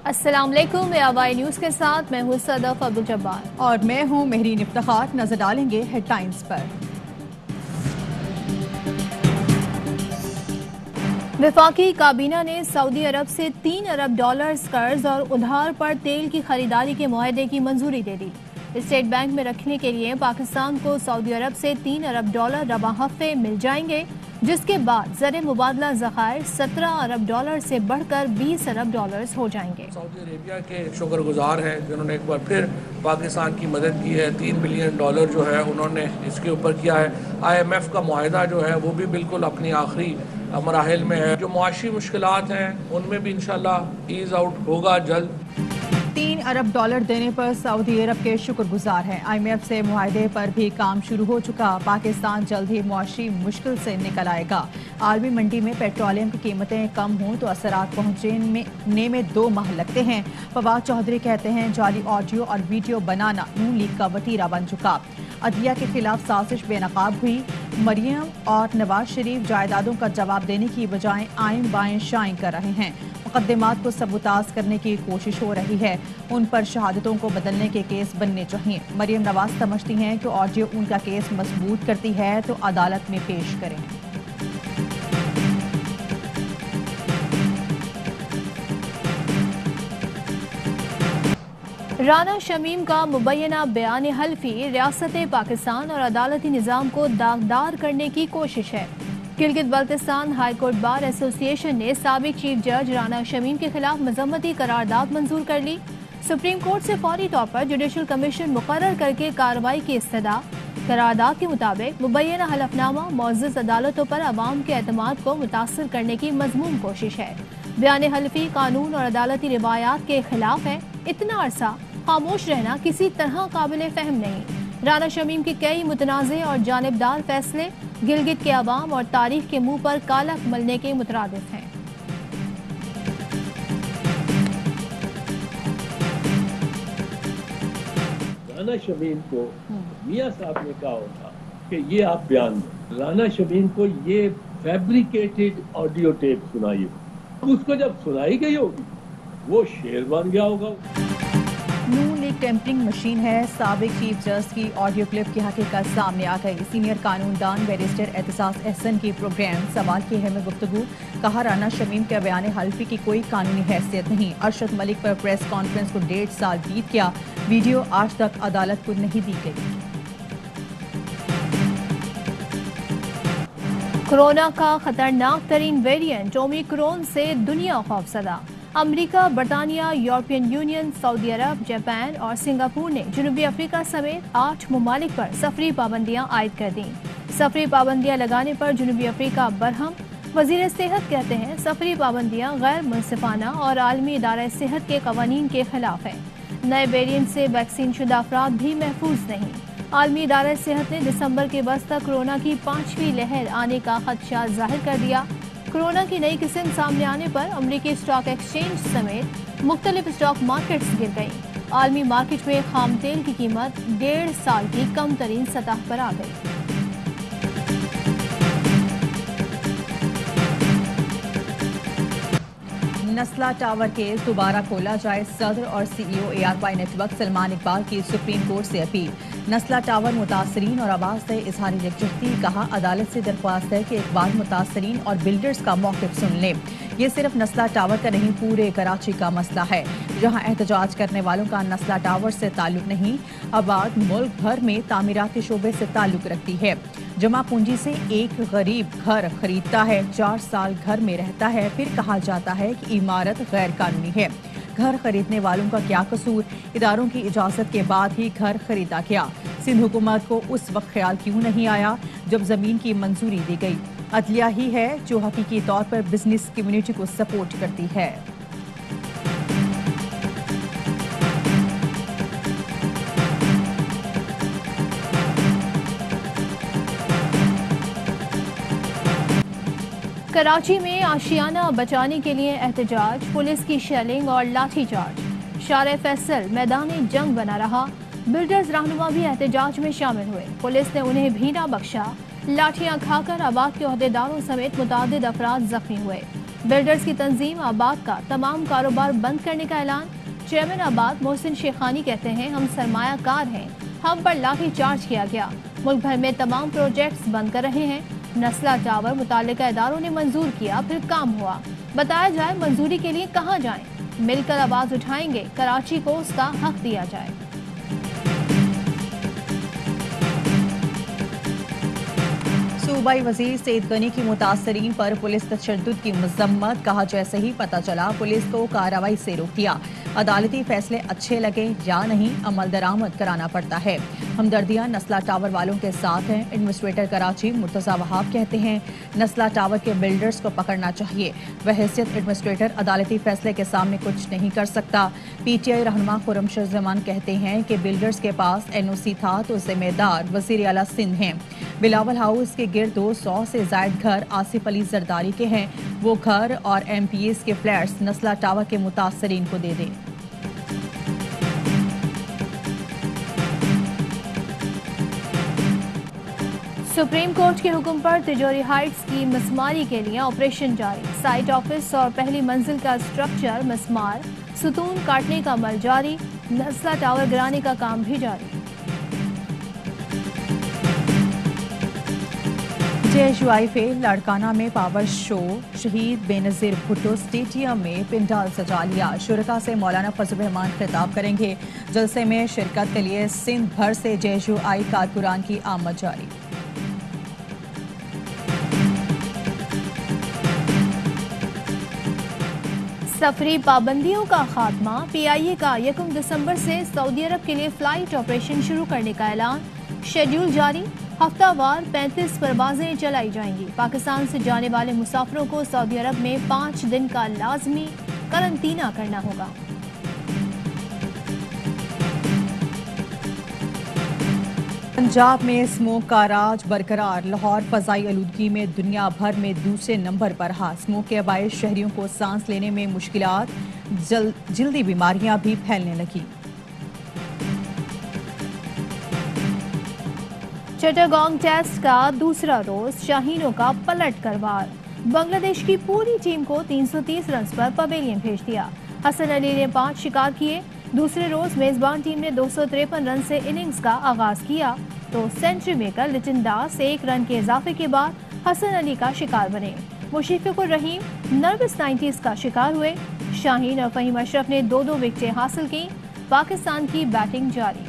السلام علیکم، آوائی نیوز کے ساتھ میں ہوں صدف عبدالجبار اور میں ہوں مہرین افتخار۔ نظر ڈالیں گے ہیڈ لائنز پر۔ وفاقی کابینہ نے سعودی عرب سے $3 ارب قرض اور ادھار پر تیل کی خریداری کے معاہدے کی منظوری دے دی۔ اسٹیٹ بینک میں رکھنے کے لیے پاکستان کو سعودی عرب سے $3 ارب رواں ہفتے مل جائیں گے، جس کے بعد زر مبادلہ ذخائر $17 ارب سے بڑھ کر $20 ارب ہو جائیں گے۔ سعودی عربیہ کے شکر گزار ہیں جنہوں نے ایک بار پھر پاکستان کی مدد کی ہے۔ $3 بلین جو ہے انہوں نے اس کے اوپر کیا ہے۔ IMF کا معاہدہ جو ہے وہ بھی بالکل اپنی آخری مراحل میں ہے۔ جو معاشی مشکلات ہیں ان میں بھی انشاءاللہ ایز آؤٹ ہوگا جلد۔ $3 ارب دینے پر سعودی عرب کے شکر گزار ہیں۔ IMF سے معاہدے پر بھی کام شروع ہو چکا۔ پاکستان جلد ہی معاشی مشکل سے نکل آئے گا۔ عالمی منڈی میں پیٹرولیم کی قیمتیں کم ہوں تو اثرات پہنچنے میں 2 ماہ لگتے ہیں۔ فواد چودھری کہتے ہیں جعلی آڈیو اور ویڈیو بنانا نون لیگ کا وتیرہ بن چکا۔ عدلیہ کے خلاف سازش بے نقاب ہوئی۔ مریم اور نواز شریف جائیدادوں کا جواب دینے کی بجائے آئیں بائیں شائیں کر رہے ہیں۔ مقدمات کو سبوتاژ کرنے کی کوشش ہو رہی ہے۔ ان پر شہادتوں کو بدلنے کے کیس بننے چاہیے۔ مریم نواز سمجھتی ہیں کہ آڈیو ان کا کیس مضبوط کرتی ہے تو عدالت میں پیش کریں۔ رانا شمیم کا مبینہ بیان حلفی ریاست پاکستان اور عدالتی نظام کو داغدار کرنے کی کوشش ہے۔ Gilgit Baltistan high court bar ایسوسی ایشن نے سابق چیف جج رانا شمیم کے خلاف مذمتی قرارداد منظور کر لی۔ سپریم کورٹ سے فوری طور پر جوڈیشل کمیشن مقرر کر کے کارروائی کی استدعا۔ قرارداد کے مطابق مبینہ حلف نامہ معزز عدالتوں پر عوام کے اعتماد کو متاثر کرنے کی مضمون کوشش ہے۔ بیان حلفی قانون اور عدالتی روایات کے خلاف ہے۔ اتنا عرصہ خاموش رہنا کسی طرح قابل فہم نہیں۔ رانا شمیم کے کئی متنازع اور جانبدار فیصلے گلگت کے عوام اور تاریخ کے منہ پر کالک ملنے کے مترادف ہیں۔ رانا شمیم کو میاں صاحب نے کہا ہوگا کہ یہ آپ بیان دیں۔ رانا شمیم کو یہ فیبریکیٹڈ آڈیو ٹیپ سنائی ہوگی۔ اس کو جب سنائی گئی ہوگی وہ شعر بن گیا ہوگا۔ نون لیگ ٹیمپرنگ مشین ہے۔ سابق چیف جسٹس کی آڈیو کلپ کی حقیقت سامنے آ گئی۔ سینئر قانون دان بیرسٹر اعتصاص احسن کی پروگرام سوال کی اہم گفتگو۔ کہا رانا شمیم کے بیان حلفی کی کوئی قانونی حیثیت نہیں۔ ارشد ملک پر پریس کانفرنس کو 1.5 سال بیت گیا۔ ویڈیو آج تک عدالت کو نہیں دی گئی۔ کورونا کا خطرناک ترین ویرینٹ اومیکرون سے دنیا خوفزدہ۔ امریکہ، برطانیہ، یورپین یونین، سعودی عرب، جاپان اور سنگاپور نے جنوبی افریقہ سمیت 8 ممالک پر سفری پابندیاں عائد کر دیں۔ سفری پابندیاں لگانے پر جنوبی افریقہ برہم۔ وزیر صحت کہتے ہیں سفری پابندیاں غیر منصفانہ اور عالمی ادارہ صحت کے قوانین کے خلاف ہیں۔ نئے ویرینٹ سے ویکسین شدہ افراد بھی محفوظ نہیں۔ عالمی ادارہ صحت نے دسمبر کے وسط کورونا کی 5ویں لہر آنے کا خدشہ ظاہر کر دیا۔ کورونا کی نئی قسم سامنے آنے پر امریکی اسٹاک ایکسچینج سمیت مختلف اسٹاک مارکیٹس گر گئیں۔ عالمی مارکیٹ میں خام تیل کی قیمت 1.5 سال کی کم ترین سطح پر آ گئی۔ نسلہ ٹاور کیس دوبارہ کھولا جائے، صدر اور CEO ARY network Salman Iqbal کی سپریم کورٹ سے اپیل۔ نسلہ ٹاور متاثرین اور آواز سے اظہار یکجہتی۔ کہا عدالت سے درخواست ہے کہ اقبال متاثرین اور بلڈرز کا موقف سن لیں۔ یہ صرف نسلہ ٹاور کا نہیں پورے کراچی کا مسئلہ ہے، جہاں احتجاج کرنے والوں کا نسلہ ٹاور سے تعلق نہیں، آباد ملک بھر میں تعمیراتی شعبے سے تعلق رکھتی ہے۔ جمع پونجی سے ایک غریب گھر خریدتا ہے، 4 سال گھر میں رہتا ہے، پھر کہا جاتا ہے کہ عمارت غیر قانونی ہے۔ گھر خریدنے والوں کا کیا قصور؟ اداروں کی اجازت کے بعد ہی گھر خریدا گیا۔ سندھ حکومت کو اس وقت خیال کیوں نہیں آیا جب زمین کی منظوری دی گئی؟ عدلیہ ہی ہے جو حقیقی طور پر بزنس کمیونٹی کو سپورٹ کرتی ہے۔ کراچی میں آشیانہ بچانے کے لیے احتجاج، پولیس کی شیلنگ اور لاٹھی چارج۔ شارع فیصل میدان جنگ بنا رہا۔ بلڈرز رہنما بھی احتجاج میں شامل ہوئے۔ پولیس نے انہیں بھی نہ بخشا۔ لاٹھیاں کھا کر آباد کے عہدیداروں سمیت متعدد افراد زخمی ہوئے۔ बिल्डर्स की तंजीम आबाद का तमाम कारोबार बंद करने का ऐलान। चेयरमैन आबाद मोहसिन शेखानी कहते हैं, हम सरमायाकार हैं, हम पर लाठी चार्ज किया गया। मुल्क भर में तमाम प्रोजेक्ट्स बंद कर रहे हैं। नस्ला टावर मुताल्लिका इदारों ने मंजूर किया, फिर काम हुआ। बताया जाए मंजूरी के लिए कहाँ जाएं। मिलकर आवाज उठाएंगे, कराची को उसका हक दिया जाए। सूबाई वजीर सईद गनी की मुतासरीन पर पुलिस तशद्दुद की मजम्मत। कहा, जैसे ही पता चला पुलिस को कार्रवाई से रोक दिया। अदालती फैसले अच्छे लगे या नहीं, अमल दरामद कराना पड़ता है। हमदर्दियां नस्ला टावर वालों के साथ हैं। एडमिनिस्ट्रेटर कराची मुर्तजा वहाब कहते हैं, नस्ला टावर के बिल्डर्स को पकड़ना चाहिए। बहैसियत एडमिनिस्ट्रेटर अदालती फैसले के सामने कुछ नहीं कर सकता। पीटीआई रहनुमा खुर्रमशर जमान कहते हैं कि बिल्डर्स के पास एनओसी था तो जिम्मेदार वजीर आला सिंध हैं। बिलावल हाउस के गिर्द 200 से जायद घर आसिफ अली जरदारी के हैं। वो घर और एमपीएस के फ्लैट्स नस्ला टावर के मुतासरीन को दे दें। सुप्रीम कोर्ट के हुक्म पर तिजोरी हाइट्स की मिसमारी के लिए ऑपरेशन जारी। साइट ऑफिस और पहली मंजिल का स्ट्रक्चर मिसमार, सुतून काटने का अमल जारी। नस्ला टावर गिराने का काम भी जारी। JHUI लाड़काना में पावर शो। शहीद बेनज़ीर भुट्टो स्टेडियम में पिंडाल सजा लिया। शुरका से मौलाना फजल रहमान खिताब करेंगे। जलसे में शिरकत के लिए सिंध भर से JHUI कारकुरान की आमद जारी। सफरी पाबंदियों का खात्मा। PIA का 1 दिसंबर से सऊदी अरब के लिए फ्लाइट ऑपरेशन शुरू करने का ऐलान। शेड्यूल जारी। हफ्तावार 35 परवाजें चलाई जाएंगी। पाकिस्तान से जाने वाले मुसाफिरों को सऊदी अरब में 5 दिन का लाजमी करंतना करना होगा। पंजाब में स्मोक का राज बरकरार। लाहौर फजाई आलूदगी में दुनिया भर में दूसरे नंबर पर रहा। स्मोक के बायस शहरियों को सांस लेने में मुश्किलात, जल्दी बीमारियां भी फैलने लगी। चिटागोंग टेस्ट का दूसरा रोज शाहीनों का पलट कर वार। बांग्लादेश की पूरी टीम को 330 रन पर पवेलियन भेज दिया। हसन अली ने 5 शिकार किए। दूसरे रोज मेजबान टीम ने 253 रन से इनिंग्स का आगाज किया तो सेंचुरी मेकर लिटन दास 1 रन के इजाफे के बाद हसन अली का शिकार बने। मुशफिकुर रहीम नर्वस 90s का शिकार हुए। शाहीन और फहीम अशरफ ने 2-2 विकेटें हासिल की। पाकिस्तान की बैटिंग जारी।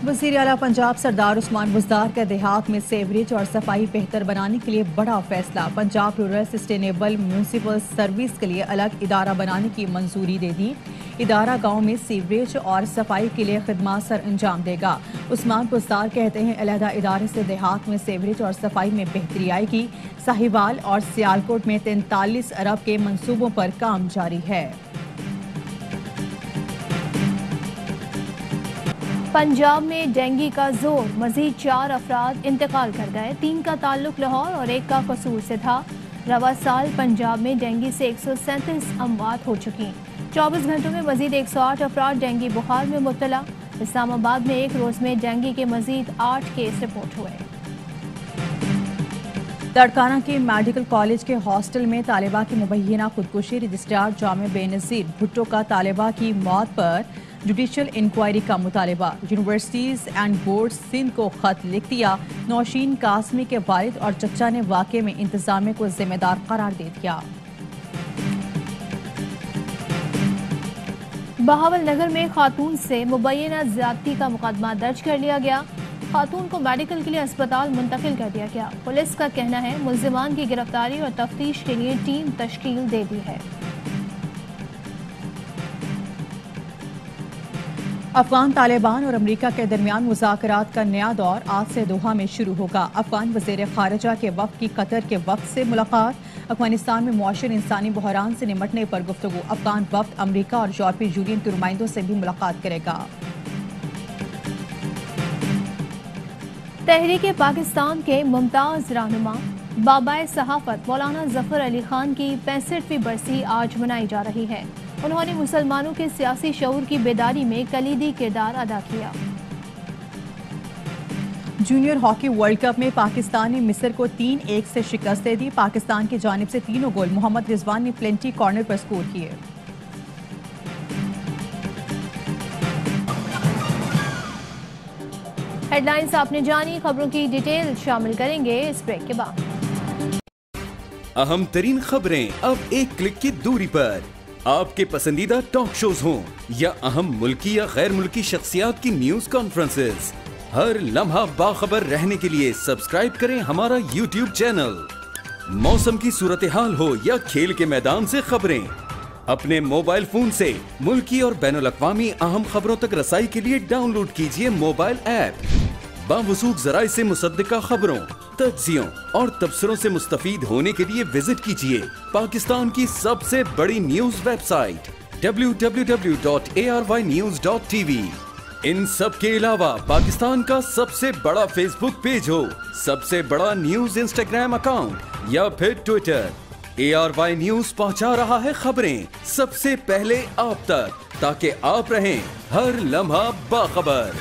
वज़ीर आला पंजाब सरदार उस्मान बुज़दार के देहात में सीवरेज और सफाई बेहतर बनाने के लिए बड़ा फैसला। Punjab rural sustainable municipal service के लिए अलग इदारा बनाने की मंजूरी दे दी। इदारा गांव में सीवरेज और सफाई के लिए खिदमत सर अंजाम देगा। उस्मान बुज़दार कहते हैं, अलहदा इदारे से देहात में सीवरेज और सफाई में बेहतरी आएगी। साहिवाल और सियालकोट में 43 अरब के मंसूबों पर काम जारी है। पंजाब में डेंगू का जोर। मजीद 4 अफराद इंतकाल कर गए। 3 का ताल्लुक लाहौर और 1 का कसूर से था। रवा साल पंजाब में डेंगू से 137 अमवात हो चुकी। 24 घंटों में मजीद 108 अफराद डेंगू बुखार में मुब्तला। इस्लामाबाद में एक रोज में डेंगू के मजीद 8 केस रिपोर्ट हुए। लाड़काना के मेडिकल कॉलेज के हॉस्टल में तालिबा की मुबैना खुदकुशी। रजिस्ट्रार जामे बेनज़ीर भुट्टो का तालिबा की मौत पर जुडिशल इंक्वायरी का मुतालिबा। यूनिवर्सिटीज एंड बोर्ड सिंध को खत लिख दिया। नौशीन कासमी के वालिद और चचा ने वाक़े में इंतजामिया को जिम्मेदार करार दे दिया। बहावल नगर में खातून से मुबैना ज्यादती का मुकदमा दर्ज कर लिया गया। खातून को मेडिकल के लिए अस्पताल मुंतकिल कर दिया गया। पुलिस का कहना है मुल्जिमान की गिरफ्तारी और तफ्तीश के लिए टीम तश्कील दे दी है। अफगान तालिबान और अमरीका के दरमियान मुज़ाकरात का नया दौर आज से दोहा में शुरू होगा। अफगान वज़ीर ख़ारिजा के वफ़द की कतर के वफ़द से मुलाकात। अफगानिस्तान में मुआशर इंसानी बहरान से निमटने पर गुफ्तगू। अफगान वफ़द अमरीका और यूरोपीय यूनियन के नुमाइंदों से भी मुलाकात करेगा। तहरीक पाकिस्तान के मुमताज़ रहनुमा बाबाए सहाफ़त मौलाना ज़फ़र अली खान की 65वीं बरसी आज मनाई जा रही है। उन्होंने मुसलमानों के सियासी शऊर की बेदारी में कलीदी किरदार अदा किया। जूनियर हॉकी वर्ल्ड कप में पाकिस्तान ने मिस्र को 3-1 से शिकस्त दे दी। पाकिस्तान की जानिब से तीनों गोल मोहम्मद रिजवान ने प्लेंटी कॉर्नर पर स्कोर किए। हेडलाइंस आपने जानी, खबरों की डिटेल शामिल करेंगे इस ब्रेक के बाद। अहम तरीन खबरें अब एक क्लिक की दूरी पर। आपके पसंदीदा टॉक शोज हों या अहम मुल्की या गैर मुल्की शख्सियात की न्यूज कॉन्फ्रेंसेस, हर लम्हा बाखबर रहने के लिए सब्सक्राइब करें हमारा YouTube चैनल। मौसम की सूरत हाल हो या खेल के मैदान से खबरें, अपने मोबाइल फोन से मुल्की और बैनुल अक़वामी अहम खबरों तक रसाई के लिए डाउनलोड कीजिए मोबाइल ऐप। बावसूख ज़राए से मुसद्दिका खबरों, तज्ज़ियों और तबसरों से मुस्तफ़ीद होने के लिए विजिट कीजिए पाकिस्तान की सबसे बड़ी न्यूज वेबसाइट www.arynews.tv। इन सब के अलावा पाकिस्तान का सबसे बड़ा फेसबुक पेज हो, सबसे बड़ा न्यूज इंस्टाग्राम अकाउंट या फिर ट्विटर, ARY न्यूज पहुंचा रहा है खबरें सबसे पहले आप तक, ताकि आप रहें हर लम्हा बाखबर।